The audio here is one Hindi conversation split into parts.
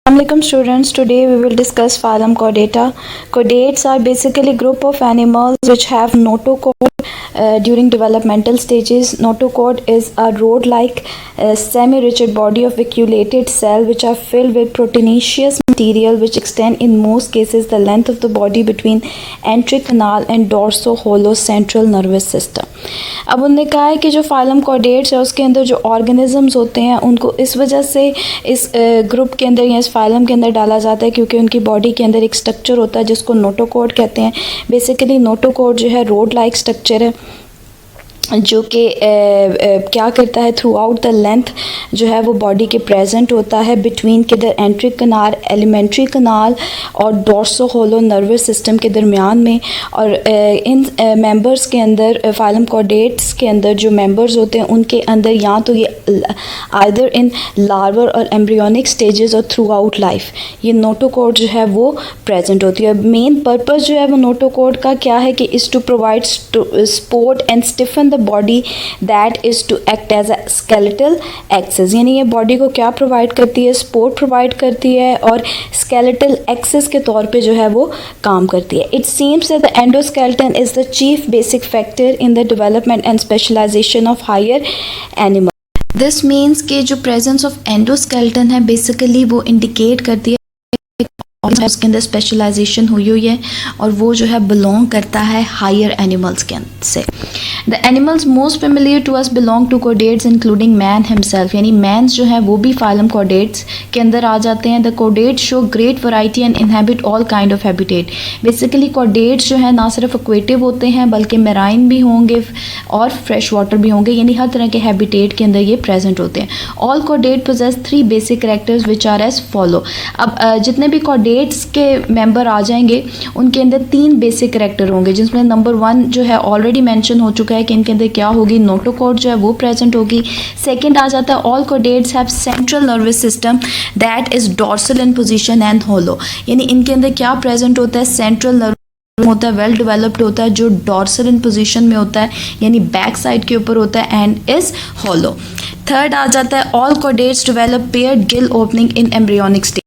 Assalamualaikum students, today we will discuss phylum Chordata. Chordates are basically group of animals which have notochord during developmental stages. Notochord is a rod-like semi-rigid body of vacuolated cell which are filled with proteinaceous material which extend in most cases the length of the body between entry canal and dorso-holocentral nervous system. अब उन्होंने कहा है कि जो फाइलम कॉर्डेट्स है उसके अंदर जो ऑर्गेनिजम्स होते हैं उनको इस वजह से इस ग्रुप के अंदर या इस फाइलम के अंदर डाला जाता है क्योंकि उनकी बॉडी के अंदर एक स्ट्रक्चर होता है जिसको नोटोकॉर्ड कहते हैं। बेसिकली नोटोकॉर्ड जो है रोड लाइक स्ट्रक्चर है जो कि क्या करता है थ्रू आउट द लेंथ जो है वो बॉडी के प्रेजेंट होता है बिटवीन किधर एंट्री कनाल एलिमेंट्री कनाल और डोर्सो होलो नर्वस सिस्टम के दरमियान में। और इन मेंबर्स के अंदर फाइलम कॉर्डेट्स के अंदर जो मेंबर्स होते हैं उनके अंदर या तो ये आइदर इन लार्वर और एम्ब्रियोनिक स्टेजेस और थ्रू आउट लाइफ ये नोटोकॉर्ड जो है वो प्रेजेंट होती है। मेन पर्पस जो है वो नोटोकॉर्ड का क्या है कि is to provide support and stiffen the body that is to act as a skeletal axis, यानी ये बॉडी को क्या प्रोवाइड करती है, सपोर्ट प्रोवाइड करती है और स्केलेटल एक्सेस के तौर पे जो है वो काम करती है। It seems that the endoskeleton is the chief basic factor in the development and specialisation of higher animal. This means कि जो प्रेजेंस ऑफ एंडोस्केलेटन है बेसिकली वो इंडिकेट करती है उसके अंदर स्पेशलाइजेशन हुई है और वो जो है बिलोंग करता है हायर एनिमल्स के से। The animals most familiar to us belong to chordates including man himself, यानी मैंस जो है वो भी फाइलम कॉर्डेट्स के अंदर आ जाते हैं। The chordates show great variety and inhabit all kind of habitat. Basically chordates जो है ना सिर्फ एक्वेटिव होते हैं बल्कि मेराइन भी होंगे और फ्रेश वाटर भी होंगे, यानी हर तरह के हैबिटेट के अंदर ये प्रेजेंट होते हैं। All chordate possess 3 basic characters which are as follow. अब जितने भी कॉर्डेट्स के मेंबर आ जाएंगे उनके अंदर 3 बेसिक कैरेक्टर होंगे जिसमें नंबर 1 जो है ऑलरेडी मेंशन हो चुका है कि इनके अंदर क्या होगी, नोटोकॉर्ड जो है वो प्रेजेंट होगी। सेकंड आ जाता है all chordates have central nervous system that is dorsal in position and hollow, यानी इनके अंदर क्या प्रेजेंट होता है, सेंट्रल नर्वस होता है, वेल डेवलप्ड होता है जो डॉर्सल इन पोजीशन में होता है यानी बैक साइड के ऊपर होता है एंड इज होलो। थर्ड आ जाता है all chordates develop paired Gill opening in embryonic stage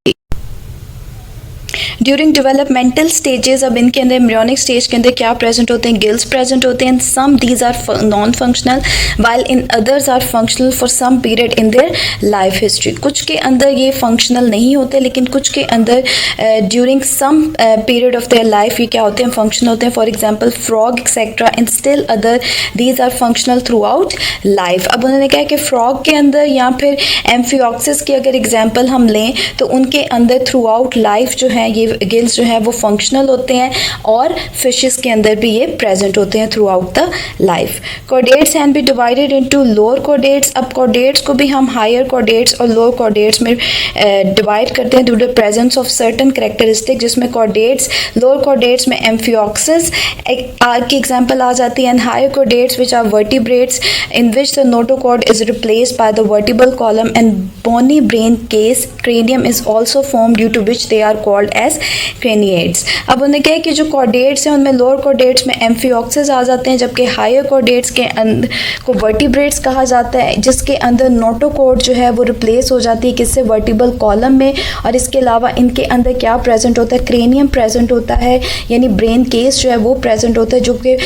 during developmental stages. अब इनके अंदर एम्ब्रियोनिक स्टेज के अंदर क्या प्रेजेंट होते हैं, गिल्स प्रेजेंट होते हैं। Some these are non functional while in others are functional for some period in their life history. कुछ के अंदर ये फंक्शनल नहीं होते लेकिन कुछ के अंदर during some period of their life ये क्या होते हैं, फंक्शनल होते हैं। For example frog etcetera and still other these are functional throughout life. अब उन्होंने कहा कि फ्रॉग के अंदर या फिर एम्फिऑक्सिस की अगर एग्जाम्पल हम लें तो उनके अंदर थ्रू आउट लाइफ जो है ये गिल्स जो है वो फंक्शनल होते हैं और फिशेस के अंदर भी ये प्रेजेंट होते हैं throughout the life. Chordates can be divided into lower chordates. अब कॉर्डेट्स को भी हम हायर कॉर्डेट्स और लोअर कॉर्डेट्स में डिवाइड करते हैं due to presence of certain characteristic, जिसमें कॉर्डेट्स लोअर कॉर्डेट्स में एम्फिऑक्सिस की एग्जांपल आ जाती है and higher chordates which are vertebrates in which the notochord is replaced by the vertebral column and bony brain case cranium is also formed due to which they are called as craniates। अब उन्हें क्या है कि जो कॉर्डेट्स हैं उनमें लोअर कॉर्डेट्स में एम्फिऑक्सिस आ जाते हैं जबकि हायर कॉर्डेट्स के अंदर को वर्टिब्रेट्स कहा जाता है जिसके अंदर नोटोकॉर्ड जो है वो रिप्लेस हो जाती है किससे, वर्टिबल कॉलम में। और इसके अलावा इनके अंदर क्या प्रेजेंट होता है, क्रेनियम प्रेजेंट होता है यानी ब्रेन केस जो है वो प्रेजेंट होता है जो कि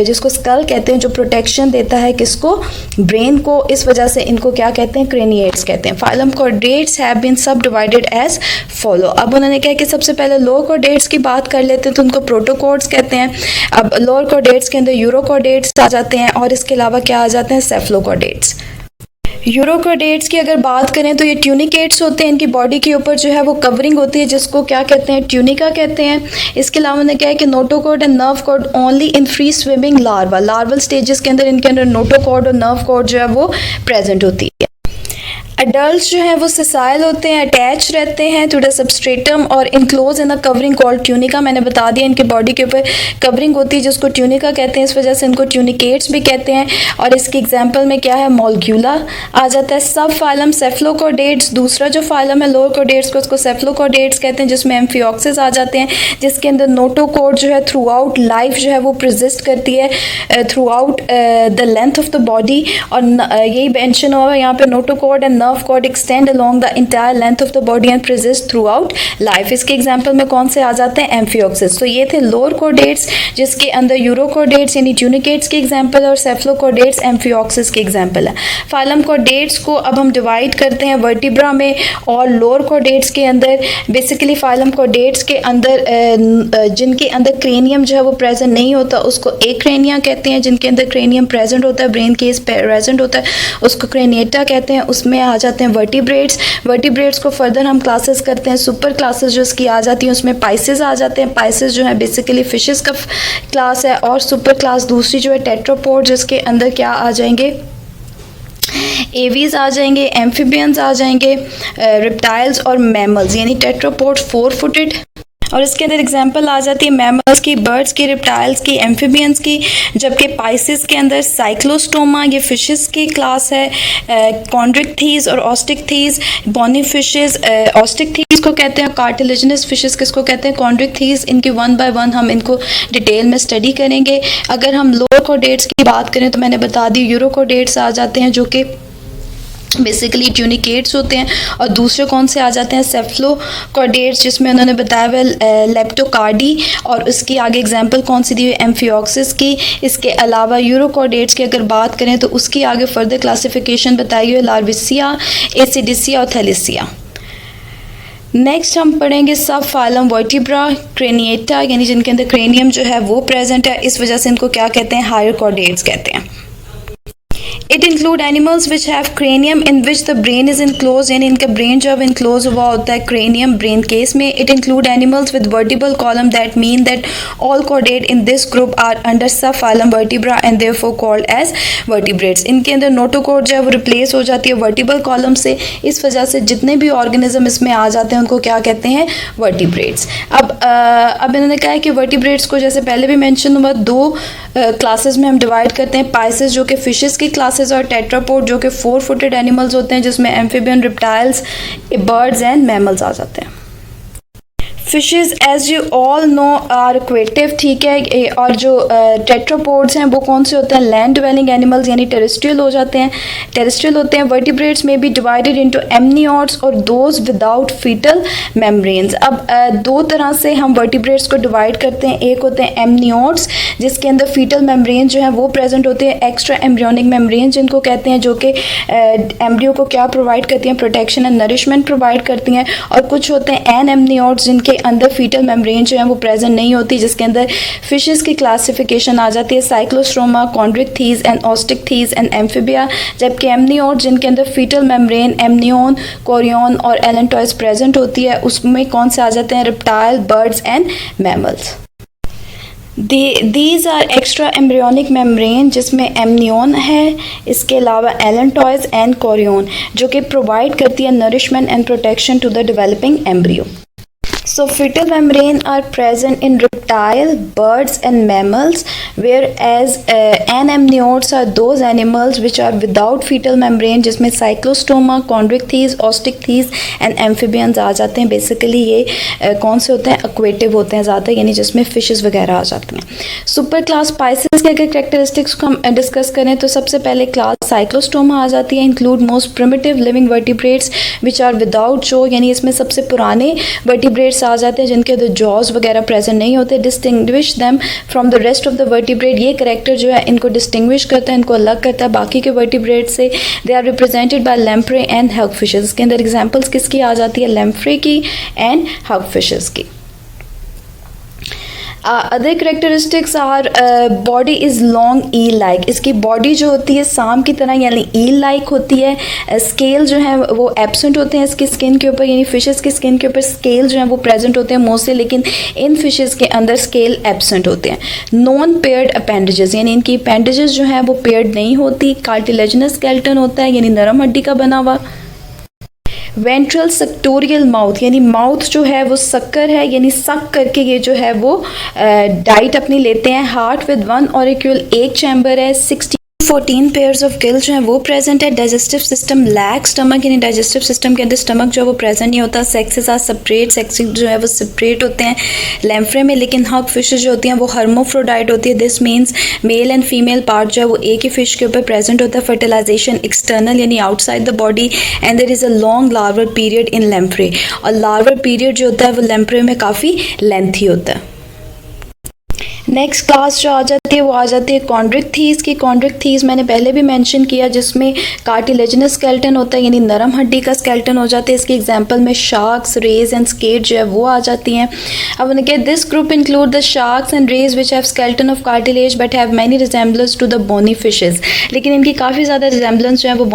जिसको स्कल कहते हैं, जो प्रोटेक्शन देता है किसको, ब्रेन को। इस वजह से इनको क्या कहते हैं, क्रेनिएट्स कहते हैं। फाइलम कॉर्डेट्स हैव बीन सब डिवाइडेड एज फॉलो। अब उन्होंने कहा कि सबसे पहले लोअर कॉर्डेट्स की बात कर लेते हैं तो उनको प्रोटोकॉर्ड्स कहते हैं। अब लोअर कॉर्डेट्स के अंदर यूरोकॉर्डेट्स आ जाते हैं और इसके अलावा क्या आ जाते हैं, सेफलोकॉर्डेट्स। यूरोकॉर्डेट्स की अगर बात करें तो ये ट्यूनिकेट्स होते हैं, इनकी बॉडी के ऊपर जो है वो कवरिंग होती है जिसको क्या कहते हैं, ट्यूनिका कहते हैं। इसके अलावा उन्होंने क्या है कि notochord and nerve cord only in free swimming larva, larval stages के अंदर इनके अंदर नोटोकॉर्ड और नर्व कॉर्ड जो है वो प्रेजेंट होती है। एडल्ट्स जो हैं वो सिसाइल होते हैं, अटैच रहते हैं टू द सबस्ट्रेटम और enclose in a covering called tunica. मैंने बता दिया इनके बॉडी के ऊपर कवरिंग होती है जिसको ट्यूनिका कहते हैं, इस वजह से इनको ट्यूनिकेट्स भी कहते हैं। और इसकी एग्जांपल में क्या है, मॉलग्यूला आ जाता है। सब फाइलम सेफलोकॉर्डेट्स, दूसरा जो फाइलम है लोअर कॉर्डेट्स को उसको सेफलोकॉर्डेट्स कहते हैं जिसमें एम्फिऑक्सिस आ जाते हैं जिसके अंदर नोटोकॉर्ड जो है थ्रू आउट लाइफ जो है वो प्रेजिस्ट करती है through out the length of the body. और यही मेंशन हुआ है यहाँ पे notochord and nerve cord extend along the entire length of the body and persist throughout life. इसके एग्जाम्पल में कौन से आ जाते हैं? एम्फियोक्सिस. तो ये थे लोअर कॉर्डेट्स जिसके अंदर यूरोकॉर्डेट्स यानी ट्यूनिकेट्स के एग्जाम्पल और सेफलोकॉर्डेट्स एम्फियोक्सिस के एग्जाम्पल है. फाइलम कॉर्डेट्स को अब हम डिवाइड करते हैं वर्टिब्रा में और लोअर कॉर्डेट्स के अंदर. बेसिकली फाइलम कॉर्डेट्स के अंदर जिनके अंदर क्रेनियम जो है वो प्रेजेंट नहीं होता उसको एक्रेनिया कहते हैं. जिनके अंदर क्रेनियम प्रेजेंट होता है, ब्रेन केस प्रेजेंट होता है, उसको क्रेनिएटा कहते हैं. उसमें आ जाते हैं वर्टिब्रेट्स. वर्टिब्रेट्स को फर्दर हम क्लासेस करते हैं. सुपर क्लासेस जो इसकी आ जाती हैं उसमें पाइसेस आ जाते हैं. पाइसेस जो है बेसिकली फिशेस का क्लास है. और सुपर क्लास दूसरी जो है टेट्रापोड जिसके अंदर क्या आ जाएंगे? एवीज आ जाएंगे, एम्फीबियंस आ जाएंगे, रिप्टाइल्स और मैमल्स यानी टेट्रापोड 4 फुटेड. और इसके अंदर एग्जांपल आ जाती है मैमल्स की, बर्ड्स की, रिप्टाइल्स की, एम्फीबियंस की. जबकि पाइसेस के अंदर साइक्लोस्टोमा ये फिशेस की क्लास है. कॉन्ड्रिक्थीज और ऑस्टिकथीज बॉनी फिशेस. ऑस्टिकथीज को कहते हैं कार्टिलेजिनस फिशेस किसको कहते हैं? कॉन्ड्रिक्थीज. इनकी 1 बाय 1 हम इनको डिटेल में स्टडी करेंगे. अगर हम लोअर कॉर्डेट्स की बात करें तो मैंने बता दी यूरोकॉर्डेट्स आ जाते हैं जो कि बेसिकली ट्यूनिकेट्स होते हैं. और दूसरे कौन से आ जाते हैं? सेफलोकॉर्डेट्स जिसमें उन्होंने बताया हुआ लेप्टोकार्डी. और उसकी आगे एग्जांपल कौन सी दी हुई? एम्फियोक्सिस की. इसके अलावा यूरोकॉर्डेट्स की अगर बात करें तो उसकी आगे फर्दर क्लासिफिकेशन बताई हुई है लार्विसिया, एसिडिसिया और थैलिसिया. नेक्स्ट हम पढ़ेंगे सब फाइलम वर्टिब्रा क्रेनिएटा यानी जिनके अंदर क्रेनियम जो है वो प्रेजेंट है. इस वजह से इनको क्या कहते हैं? हायर कॉर्डेट्स कहते हैं. It include animals which have cranium in which the brain is enclosed यानी इनका ब्रेन जो है enclosed हुआ होता है cranium ब्रेन केस में. It include animals with vertebral column that mean that all chordate in this group are under subphylum vertebra and therefore called as vertebrates. इनके अंदर नोटोकॉर्ड जो है वो रिप्लेस हो जाती है वर्टिब्रल कॉलम से. इस वजह से जितने भी ऑर्गेनिज्म इसमें आ जाते हैं उनको क्या कहते हैं? वर्टिब्रेट्स. अब इन्होंने कहा है कि वर्टिब्रेट्स को जैसे पहले भी मेंशन हुआ 2 क्लासेस में हम डिवाइड करते हैं. पाइसेस जो कि फिशेस की क्लासेस और टेट्रापोड जो कि 4 फुटेड एनिमल्स होते हैं जिसमें amphibian, reptiles, birds and mammals आ जाते हैं. Fishes as you all know are aquatic. ठीक है. और जो टेट्रापोड्स हैं वो कौन से होते हैं? लैंड डिवेलिंग एनिमल्स यानी टेरेस्ट्रियल हो जाते हैं, टेरेस्ट्रियल होते हैं. वर्टिब्रेट्स में बी डिवाइडेड इनटू एमनियोट्स और दोज विदाउट फीटल मेम्ब्रेन्स. अब 2 तरह से हम वर्टिब्रेट्स को डिवाइड करते हैं. एक होते हैं एमनियोट्स जिसके अंदर फीटल मेम्ब्रेन जो है वो प्रेजेंट होते हैं. एक्स्ट्रा एम्ब्रियोनिक मेम्ब्रेन जिनको कहते हैं जो कि एम्ब्रियो को क्या प्रोवाइड करती हैं? प्रोटेक्शन एंड नरिशमेंट प्रोवाइड करती हैं. और कुछ होते हैं एन एमनियोट्स जिनके अंदर फीटल मेम्ब्रेन जो है वो प्रेजेंट नहीं होती, जिसके अंदर फिशेस की क्लासिफिकेशन आ जाती है cyclostomata, chondrichthyes and osteichthyes and amphibia. जबकि एमनियोट जिनके अंदर फीटल मेम्ब्रेन, एमनियोन, कोरियोन और एलेंटॉइस प्रेजेंट होती है उसमें कौन से आ जाते हैं? Reptile, birds and mammals. These are extra embryonic membrane जिसमें एमनियोन है. इसके अलावा एलेंटॉइस एंड कोरियोन जो कि प्रोवाइड करती है nourishment and protection to the developing embryo. So fetal membrane are present in reptile, birds and mammals, whereas anemniotes are those animals which are without fetal membrane जिसमें cyclostoma, chondrichthyes, osteichthyes and amphibians आ जाते हैं. बेसिकली ये कौन से होते हैं? एक्वेटिव होते हैं ज़्यादा यानी जिसमें फिशेस वगैरह आ जाती हैं. सुपर क्लास पाइसेस के अगर कैरेक्टरिस्टिक्स को हम डिस्कस करें तो सबसे पहले क्लास साइक्लोस्टोमा आ जाती है. Include most primitive living vertebrates which are without jaw यानी इसमें सबसे पुराने वर्टिब्रेट्स आ जाते हैं जिनके अंदर जॉज वगैरह प्रेजेंट नहीं होते. Distinguish them from the rest of the vertebrate. ये करेक्टर जो है इनको डिस्टिंग्विश करता है, इनको अलग करता है बाकी के वर्टिब्रेट से. They are represented by lamprey and hag fishes. इसके अंदर एग्जांपल्स किसकी आ जाती है? लैम्प्रे की एंड हग फिशेस की. Other characteristics are body is long eel like. इसकी बॉडी जो होती है सांप की तरह यानी ई लाइक होती है. स्केल जो है वो एब्सेंट होते हैं इसकी स्किन के ऊपर यानी फिशेस की स्किन के ऊपर स्केल जो है वो प्रेजेंट होते हैं मोस्टली, लेकिन इन फिशेस के अंदर स्केल एब्सेंट होते हैं. नॉन पेयर्ड अपेंडेजेस यानी इनकी अपेंडेजेस जो है वो पेयर्ड नहीं होती. कार्टिलेजिनस स्केलेटन होता है यानी नरम हड्डी का बना हुआ. वेंट्रल सेक्टोरियल माउथ यानी माउथ जो है वो सक्कर है यानी सक करके ये जो है वो डाइट अपनी लेते हैं. हार्ट विद 1 ऑरिक्यूल एक चैम्बर है. 60 14 पेयर्स ऑफ गिल जो है वो प्रेजेंट है। डाइजेस्टिव सिस्टम लैक स्टमक, यानी डाइजेस्टिव सिस्टम के अंदर स्टमक जो है वो प्रेजेंट नहीं होता। सेक्सेस आर सेपरेट, सेक्स जो है वो सेपरेट होते हैं लैम्फ्रे में। लेकिन हग फिशेज जो होती हैं वो हर्मोफ्रोडाइट होती है। This means male and female part जो है वो एक ही फिश के ऊपर प्रेजेंट होता है। फर्टिलाइजेशन एक्सटर्नल यानी outside the body and there is a long larval period in lamprey, और लार्वल पीरियड जो होता है वो लैम्फ्रे में काफ़ी लेंथी होता है। नेक्स्ट क्लास जो आ जाती है वो आ जाती है कॉन्ड्रिक थीस की। कॉन्ड्रिक थीस मैंने पहले भी मेंशन किया, जिसमें कार्टिलेजिनस स्केलेटन होता है यानी नरम हड्डी का स्केलेटन हो जाता है। इसके एग्जांपल में शार्क्स, रेज एंड स्केट जो है वो आ जाती हैं। अब उन्हें कहते this group include the sharks and rays which have skeleton of cartilage but have many resemblance to the bony fishes. लेकिन इनकी काफ़ी ज़्यादा रिजेम्बलेंस जो है वो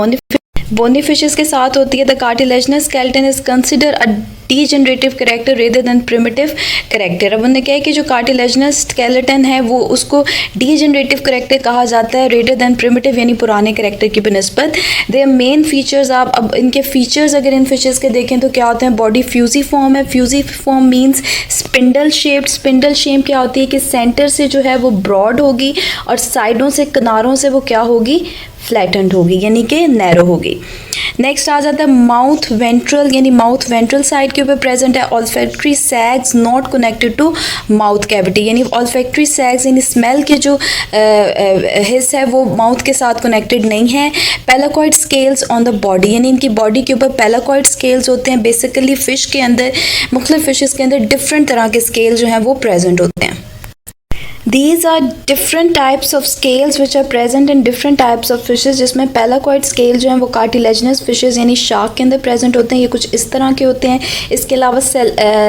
बोनी फिशेज के साथ होती है। The cartilaginous skeleton is consider a degenerative character rather than primitive character. अब उन्होंने कहा कि जो कार्टिलेजिनस स्केलेटन है वो उसको डीजनरेटिव करेक्टर कहा जाता है रेदर देन प्रिमिटिव यानी पुराने करेक्टर की बनस्बत। देयर मेन फीचर्स, आप अब इनके फीचर्स अगर इन फिशेस के देखें तो क्या होते हैं। बॉडी फ्यूजी फॉर्म है। Fusiform means spindle shaped. Spindle shape क्या होती है कि सेंटर से जो है वो ब्रॉड होगी और साइडों से, किनारों से वो क्या होगी, फ्लैटेंड होगी यानी कि नैरो होगी। नेक्स्ट आ जाता है माउथ वेंट्रल, यानी माउथ वेंट्रल साइड के ऊपर प्रेजेंट है। Olfactory sacs not connected to mouth cavity, यानी ऑल्फैक्टरी सैग्स यानी स्मेल के जो हिस्स है वो माउथ के साथ कनेक्टेड नहीं है। पेलाकॉइड स्केल्स ऑन द बॉडी, यानी इनकी बॉडी के ऊपर पेलाकॉइड स्केल्स होते हैं। बेसिकली फिश के अंदर, मुख्तलिफ फिशेस के अंदर डिफरेंट तरह के स्केल जो हैं वो प्रेजेंट होते हैं। These are different types of scales which are present in different types of fishes, जिसमें पेलाकॉइड स्केल जो हैं वो कार्टिलेजिनस फिशेस यानी शार्क के अंदर प्रेजेंट होते हैं। ये कुछ इस तरह के होते हैं। इसके अलावा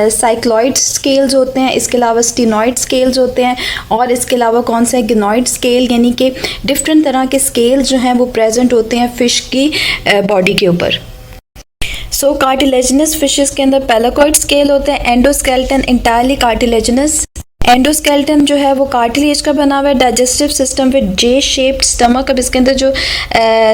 साइक्लॉइड स्केल्स होते हैं, इसके अलावा स्टीनॉइड स्केल्स होते हैं, और इसके अलावा कौन सा है, गिनॉइड स्केल, यानी कि डिफरेंट तरह के स्केल जो हैं वो प्रेजेंट होते हैं फिश की बॉडी के ऊपर। सो कार्टिलेजिनस फिशेस के अंदर पेलाकॉइड स्केल होते हैं। Endoskeleton entirely cartilaginous. एंडोस्केलेटन जो है वो कार्टिलेज का बना हुआ है। Digestive system with J shaped stomach, अब इसके अंदर जो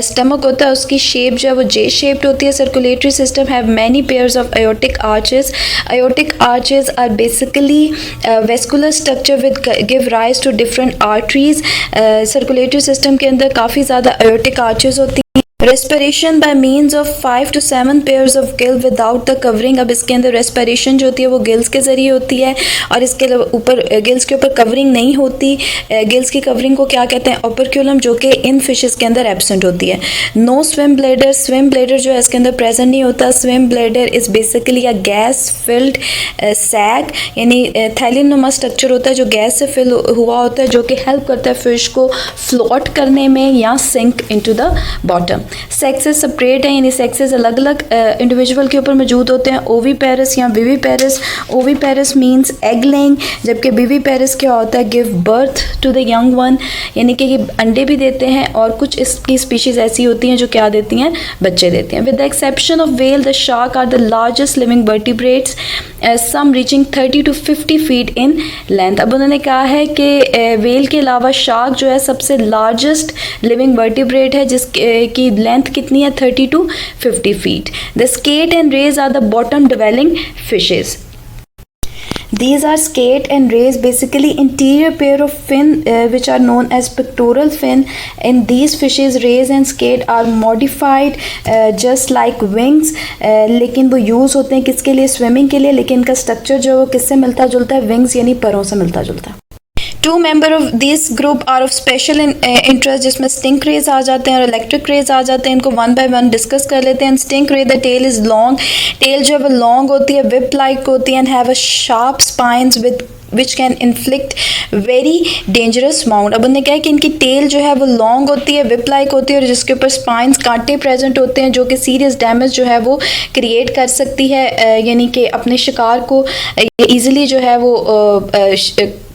स्टमक होता है उसकी शेप जो है वो जे शेप्ड होती है। Circulatory system have many pairs of aortic arches. Aortic arches are basically vascular structure with give rise to different arteries. Circulatory system के अंदर काफ़ी ज़्यादा आयोटिक आर्चेस होती हैं। Respiration by means of 5 to 7 pairs of gill without the covering. अब इसके अंदर रेस्पिरेशन जो होती है वो गिल्स के ज़रिए होती है, और इसके ऊपर गिल्स के ऊपर कवरिंग नहीं होती। गिल्स की कवरिंग को क्या कहते हैं, ओपर्क्यूलम, जो कि इन फिशेस के अंदर एब्सेंट होती है। No swim bladder, swim bladder जो है इसके अंदर प्रेजेंट नहीं होता। Swim bladder is basically a gas filled sac, यानी थैलिनुमा स्ट्रक्चर होता है जो गैस से फिल हुआ होता है, जो कि हेल्प करता है फिश को फ्लोट करने में या sink into the bottom. Sexes separate है, यानी सेक्सेस अलग अलग इंडिविजुअल के ऊपर मौजूद होते हैं। ओवीपेरस या viviparous. Oviparous means egg laying, जबकि विवीपेरस क्या होता है, give birth to the young one, यानी कि ये अंडे भी देते हैं, और कुछ इसकी स्पीशीज ऐसी होती हैं जो क्या देती हैं, बच्चे देते हैं। With the exception of whale, the shark are the largest living vertebrates, some reaching 30 to 50 feet in length. अब उन्होंने कहा है कि व्हेल के अलावा शार्क जो है सबसे लार्जेस्ट लिविंग वर्टिब्रेट है, जिसकी लेंथ कितनी है, 30 to 50 feet. The skate and rays are the bottom dwelling fishes. These are skate and rays, basically interior pair of fin which are known as pectoral fin. In these fishes, rays and skate are modified just like wings. लेकिन वो यूज़ होते हैं किसके लिए, स्विमिंग के लिए, लेकिन इनका स्ट्रक्चर जो है वो किससे मिलता जुलता है, विंग्स यानी परों से मिलता जुलता है। Two member of this group are of special interest, जिसमें स्टिंक रेज आ जाते हैं और इलेक्ट्रिक रेज आ जाते हैं। इनको वन बाय वन डिस्कस कर लेते हैं। Sting ray, the tail is long, tail जो है वो लॉन्ग होती है, विप लाइक होती है, and have a sharp spines with which can inflict very dangerous mount. अब उन्होंने कहा कि इनकी टेल जो है वो लॉन्ग होती है, विप लाइक होती है, और जिसके ऊपर स्पाइंस, कांटे प्रेजेंट होते हैं, जो कि सीरियस डैमेज जो है वो क्रिएट कर सकती है, यानी कि अपने शिकार को ईजिली जो है वो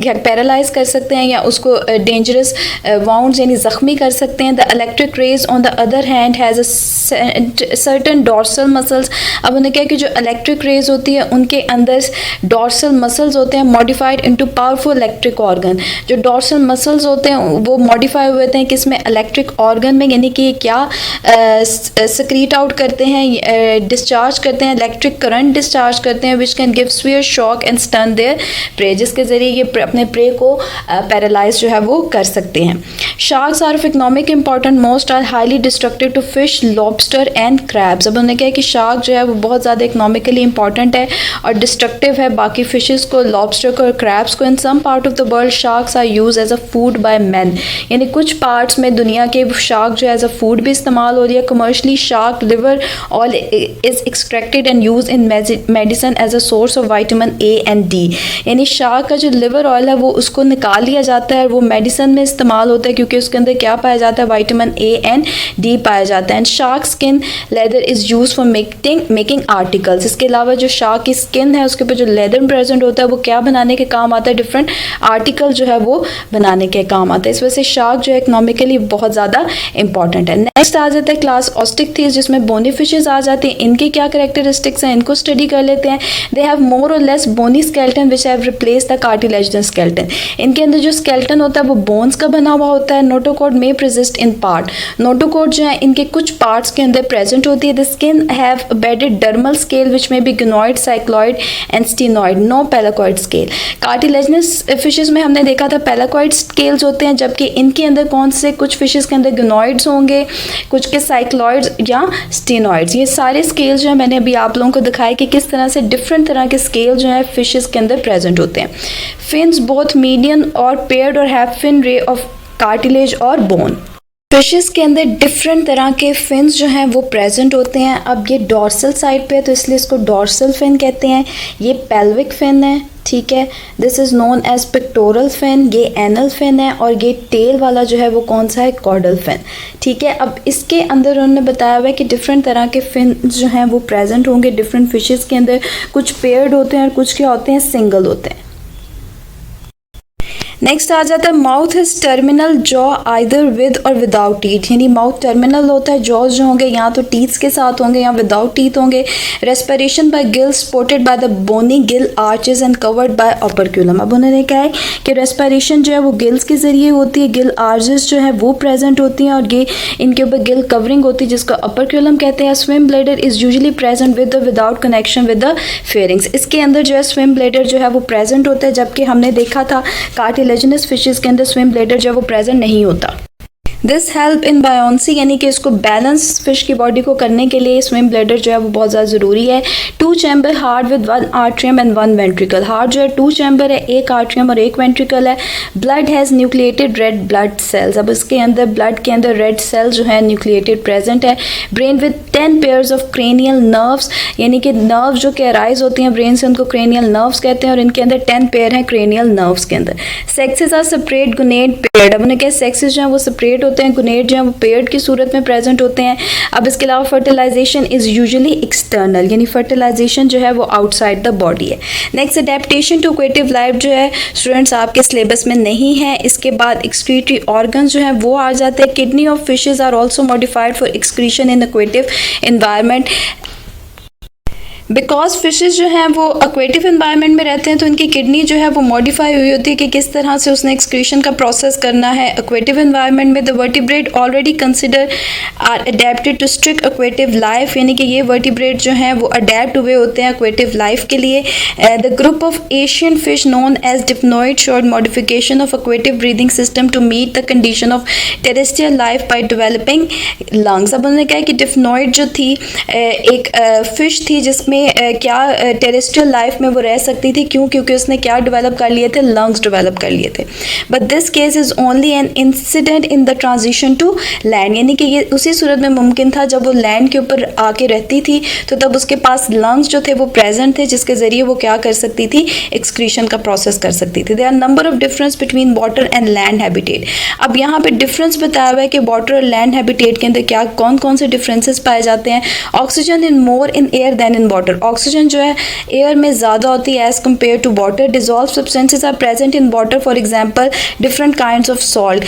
पैरालाइज कर सकते हैं या उसको डेंजरस वाउंड्स यानी ज़ख्मी कर सकते हैं। The electric rays on the other hand has a certain dorsal muscles. अब उन्होंने कहा कि जो इलेक्ट्रिक रेज होती है उनके अंदर डॉर्सल मसल्स होते हैं, modified modified into powerful electric organ. जो dorsal muscles होते हैं वो modify हुए थे किसमें, electric organ में, यानी कि क्या secrete out करते हैं, discharge करते हैं, electric current discharge करते हैं, which can give severe shock and stun their prey, जिसके ज़रिए ये अपने prey को paralyze जो है वो कर सकते हैं. Sharks are of economic importance. Most are highly destructive to fish, lobster and crabs. अब उन्होंने कहा कि शार्क जो है वो बहुत ज़्यादा इकोनॉमिकली इंपॉर्टेंट है और डिस्ट्रक्टिव है बाकी फिशेस को, लॉबस्टर को और क्रैब्स को. In some part of the world sharks are use as a food by man, यानी कुछ पार्ट्स में दुनिया के शार्क जो एज अ फूड भी इस्तेमाल हो रही है. Commercially shark liver oil is extracted and use in medicine as a source of vitamin A and D, यानी शार्क का जो लिवर ऑयल है वो उसको निकाल लिया जाता है, वो मेडिसिन में इस्तेमाल होता है क्योंकि उसके अंदर क्या पाया जाता है, विटामिन ए एंड डी पाया जाता है. And shark skin leather is use for making articles. इसके अलावा जो शार्क की स्किन है उसके ऊपर जो लेदर प्रेजेंट होता है वो क्या बनाने के काम आता है, डिफरेंट आर्टिकल जो है वो बनाने के काम आता है. इस वजह से शार्क जो है इकोनॉमिकली बहुत ज़्यादा इंपॉर्टेंट है. नेक्स्ट आ जाता है क्लास ऑस्टिकथीज, जिसमें बोनी फिशेज आ जाती हैं. इनके क्या कैरेक्टरिस्टिक्स हैं इनको स्टडी कर लेते हैं. दे have more or less bony skeleton which have replace the cartilaginous skeleton. इनके अंदर जो स्केल्टन होता है वो बोन्स का बना हुआ होता है. नोटोकॉड में प्रेजिस्ट इन पार्ट, नोटोकॉड जो है इनके कुछ पार्ट्स के अंदर प्रेजेंट होती है. The skin have bedded dermal scale which may be ganoid, cycloid and ctenoid, no placoid scale. Cartilaginous fishes में हमने देखा था पेलाकॉइड स्केल्स होते हैं, जबकि इनके अंदर कौन से, कुछ फिशेस के अंदर ग्नोइड्स होंगे, कुछ के साइक्लॉइड्स या स्टीनॉइड्स. ये सारे स्केल्स जो है मैंने अभी आप लोगों को दिखाया कि किस तरह से डिफरेंट तरह के स्केल जो है फिशेस के अंदर प्रेजेंट होते हैं. फिन्स बोथ मीडियन और पेयर्ड और have fin ray of cartilage और बोन. फिशेस के अंदर डिफरेंट तरह के फिन्स जो हैं वो प्रेजेंट होते हैं. अब ये डॉर्सल साइड पे है तो इसलिए इसको डॉर्सल फिन कहते हैं. ये पेल्विक फिन है, ठीक है. This is known as pectoral fin. ये एनल फिन है और ये टेल वाला जो है वो कौन सा है, कॉर्डल फिन, ठीक है. अब इसके अंदर उन्होंने बताया हुआ है कि डिफरेंट तरह के फिन जो हैं वो प्रेजेंट होंगे डिफरेंट फिशेस के अंदर. कुछ पेयर्ड होते हैं और कुछ क्या होते हैं, सिंगल होते हैं. नेक्स्ट आ जाता है mouth is terminal jaw either with और विदाउट टीथ, यानी माउथ टर्मिनल होता है, जॉज जो होंगे या तो टीथ्स के साथ होंगे या विदाउट टीथ होंगे. Respiration by gill supported by the bony gill arches and covered by operculum. अब उन्होंने कहा है कि रेस्पिरेशन जो है वो गिल्स के जरिए होती है, गिल आर्चेस जो है वो प्रेजेंट होती हैं और ये इनके ऊपर गिल कवरिंग होती है जिसको ऑपरक्यूलम कहते हैं. Swim bladder is usually present with the without connection with the pharynx. इसके अंदर जो है स्विम ब्लैडर जो है वो प्रेजेंट होता है, जबकि हमने देखा था कार्टिलेजिनस फिशेस के अंदर स्विम ब्लैडर जो है वो प्रेजेंट नहीं होता. दिस हेल्प इन बायोन्सी, यानी कि इसको बैलेंस फिश की बॉडी को करने के लिए स्विम ब्लैडर जो है वो बहुत ज़्यादा ज़रूरी है. 2 chamber heart with 1 atrium and 1 ventricle. Heart जो है 2 चैम्बर है, 1 आर्ट्रियम और 1 वेंट्रिकल है. Blood has nucleated red blood cells. अब इसके अंदर ब्लड के अंदर रेड सेल्स जो है न्यूक्लिएटेड प्रेजेंट है. Brain with 10 pairs of cranial nerves, यानी कि नर्व जो कि अराइज होती हैं ब्रेन से उनको क्रेनियल नर्व्स कहते हैं और इनके अंदर 10 पेयर हैं क्रेनियल नर्व्स के अंदर. Sexes are separate gonad paired. अब उन्हें क्या सेक्सेस जो है वो सेपरेट होते हैं, गुनेड जो है वो पेयर्ड की सूरत में प्रेजेंट होते हैं. अब इसके अलावा फर्टिलाइजेशन इज यूजुअली एक्सटर्नल, यानी फर्टिलाइजेशन जो है वो आउटसाइड द बॉडी है. Next adaptation to aquatic life जो है स्टूडेंट्स आपके सिलेबस में नहीं है. इसके बाद एक्सक्रीटरी ऑर्गन्स जो है वो आ जाते हैं. Kidney of fishes are also modified for excretion in aquatic environment. Because fishes जो हैं वो एक्वेटिव एनवायरनमेंट में रहते हैं तो इनकी किडनी जो है वो मॉडिफाई हुई होती है कि किस तरह से उसने एक्सक्रीशन का प्रोसेस करना है एक्वेटिव एनवायरनमेंट में. The vertebrate already consider are adapted to strict aquatic life, यानी कि ये वर्टिब्रेट जो हैं वो अडेप्ट हुए होते हैं एक्वेटिव लाइफ के लिए. The group of Asian fish known as dipnoid showed modification of aquatic breathing system to meet the condition of terrestrial life by developing lungs. अब उन्होंने कहा कि डिप्नोइड जो थी एक फिश थी जिसमें क्या टेरेस्ट्रियल लाइफ में वो रह सकती थी. क्यों? क्योंकि उसने क्या डेवलप कर लिए थे, लंग्स डेवलप कर लिए थे. But this case is only an incident in the transition to land, यानी कि ये उसी सूरत में मुमकिन था जब वो लैंड के ऊपर आके रहती थी तो तब उसके पास लंग्स जो थे वो प्रेजेंट थे जिसके जरिए वो क्या कर सकती थी, एक्सक्रीशन का प्रोसेस कर सकती थी. There are number of difference between water and land habitat. अब यहाँ पे डिफरेंस बताया हुआ है कि वाटर और लैंड हैबिटेट के अंदर क्या कौन कौन से डिफरेंसेस पाए जाते हैं. Oxygen in more in air than in water. Water, oxygen जो है एयर में ज़्यादा होती है as compare to water. Dissolve substances are present in water, for example different kinds of salt.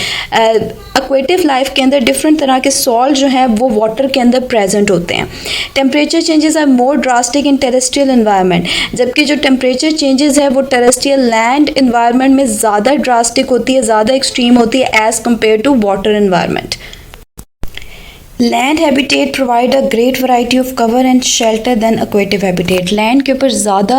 Aquatic life के अंदर डिफरेंट तरह के सॉल्ट जो है वो वाटर के अंदर प्रेजेंट होते हैं। Temperature changes are more drastic in terrestrial environment, जबकि जो टेम्परेचर चेंजेस है वो टेरेस्ट्रियल लैंड एनवायरनमेंट में ज़्यादा ड्रास्टिक होती है, ज़्यादा एक्सट्रीम होती है as compare to water environment. Land habitat provide a great variety of cover and shelter than aquatic habitat. Land के ऊपर ज़्यादा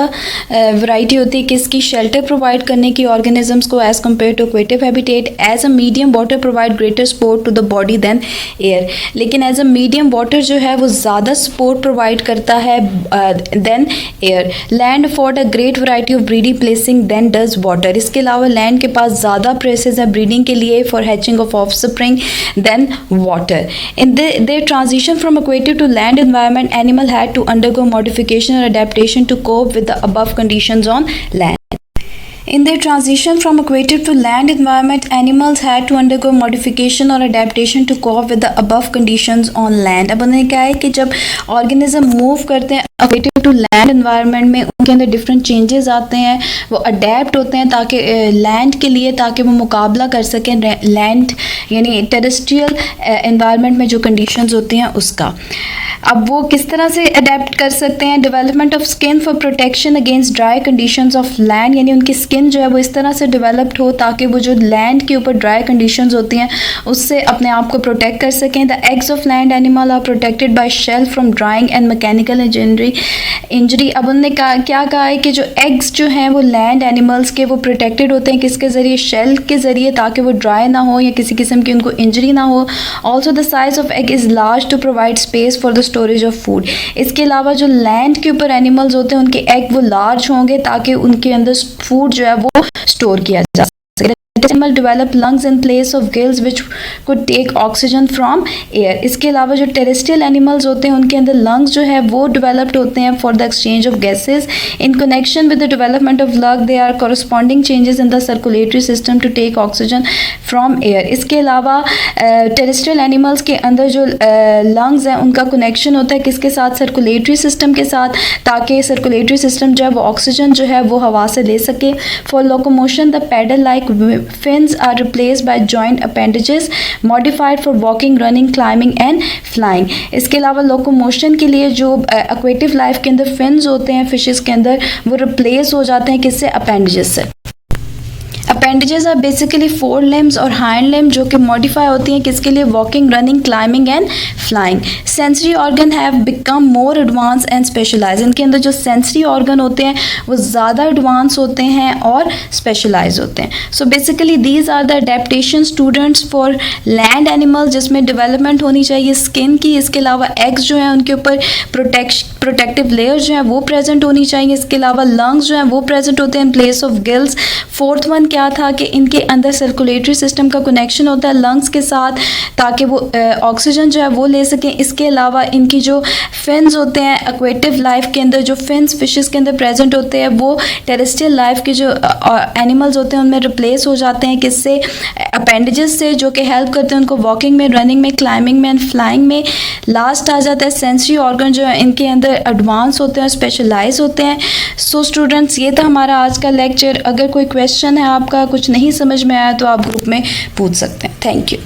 वैरायटी होती है किसकी, शेल्टर प्रोवाइड करने की ऑर्गेनिजम्स को as compare to aquatic habitat. As a medium water provide greater support to the body than air, लेकिन एज अ मीडियम वाटर जो है वो ज़्यादा सपोर्ट प्रोवाइड करता है than air. Land afford a great variety of breeding placing than does water. इसके अलावा लैंड के पास ज़्यादा प्लेसेस है ब्रीडिंग के लिए for hatching of offspring than water. In their transition from aquatic to land environment, animal had to undergo modification or adaptation to cope with the above conditions on land. In their transition from aquatic to land environment, animals had to undergo modification or adaptation to cope with the above conditions on land. अब उन्हें क्या है कि जब ऑर्गेनिज्म मूव करते हैं aquatic टू लैंड एनवायरनमेंट में, उनके अंदर डिफरेंट चेंजेस आते हैं, वो अडेप्ट होते हैं ताकि लैंड के लिए, ताकि वो मुकाबला कर सकें लैंड यानी टेरेस्ट्रियल एनवायरनमेंट में जो कंडीशंस होती हैं उसका। अब वो किस तरह से अडेप्ट कर सकते हैं, development of skin for protection against dry conditions of land, यानी उनकी स्किन जो है वो इस तरह से डेवलप्ड हो ताकि वो जो लैंड के ऊपर ड्राई कंडीशंस होती हैं उससे अपने आप को प्रोटेक्ट कर सकें। The eggs of land animal are protected by shell from drying and mechanical injury. अब उन्होंने क्या कहा है कि जो एग्स जो हैं वो लैंड एनिमल्स के वो प्रोटेक्टेड होते हैं किसके ज़रिए, शेल के ज़रिए, ताकि वो ड्राई ना हो या किसी किस्म की उनको इंजरी ना हो। Also the size of egg is large to provide space for the storage of food. इसके अलावा जो लैंड के ऊपर एनिमल्स होते हैं उनके एग वो लार्ज होंगे ताकि उनके अंदर फूड जो है वो स्टोर किया जा सके। Animal develop lungs in place of gills which could take oxygen from air। इसके अलावा जो टेरेस्ट्रियल एनिमल्स होते हैं उनके अंदर लंग्स जो है वो डेवलप्ड होते हैं for the exchange of gases. In connection with the development of lung they are corresponding changes in the circulatory system to take oxygen from air. इसके अलावा टेरेस्ट्रियल एनिमल्स के अंदर जो लंग्स हैं उनका कनेक्शन होता है किसके साथ, सर्कुलेटरी सिस्टम के साथ, ताकि सर्कुलेटरी सिस्टम जो है वो ऑक्सीजन जो है वो हवा से ले सके। For locomotion the paddle like fins are replaced by joint appendages modified for walking, running, climbing and flying। इसके अलावा लोकोमोशन के लिए जो एक्वेटिव लाइफ के अंदर फिन्स होते हैं फिशेस के अंदर वो रिप्लेस हो जाते हैं किससे, अपेंडेजेस से। अपेंडेजेस आर बेसिकली 4 लिम्स और हाइंड लिम्ब जो कि मॉडिफाई होती हैं किसके लिए, walking, running, climbing and flying. Sensory organ have become more advance and specialize. इनके अंदर जो सेंसरी ऑर्गन होते हैं वो ज़्यादा एडवांस होते हैं और स्पेशलाइज होते हैं। So basically these are the adaptation students for land animal, जिसमें डेवलपमेंट होनी चाहिए स्किन की। इसके अलावा एग्स जो हैं उनके ऊपर प्रोटेक्टिव लेयर जो है वो प्रेजेंट होनी चाहिए। इसके अलावा लंग्स जो हैं वो प्रेजेंट होते हैं in place of gills. Fourth one क्या था कि इनके अंदर सर्कुलेटरी सिस्टम का कनेक्शन होता है लंग्स के साथ ताकि वो ऑक्सीजन जो है वो ले सकें। इसके अलावा इनकी जो फिन्स होते हैं एक्वेटिव लाइफ के अंदर, जो फिन्स फिशेस के अंदर प्रेजेंट होते हैं वो टेरेस्ट्रियल लाइफ के जो एनिमल्स होते हैं उनमें रिप्लेस हो जाते हैं किससे, अपेंडेजेस से, जो कि हेल्प करते हैं उनको वॉकिंग में, रनिंग में, क्लाइंबिंग में एंड फ्लाइंग में। लास्ट आ जाता है सेंसरी ऑर्गन जो है इनके अंदर एडवांस होते हैं, स्पेशलाइज होते हैं। सो स्टूडेंट्स ये था हमारा आज का लेक्चर। अगर कोई क्वेश्चन है आपका, कुछ नहीं समझ में आया तो आप ग्रुप में पूछ सकते हैं। Thank you.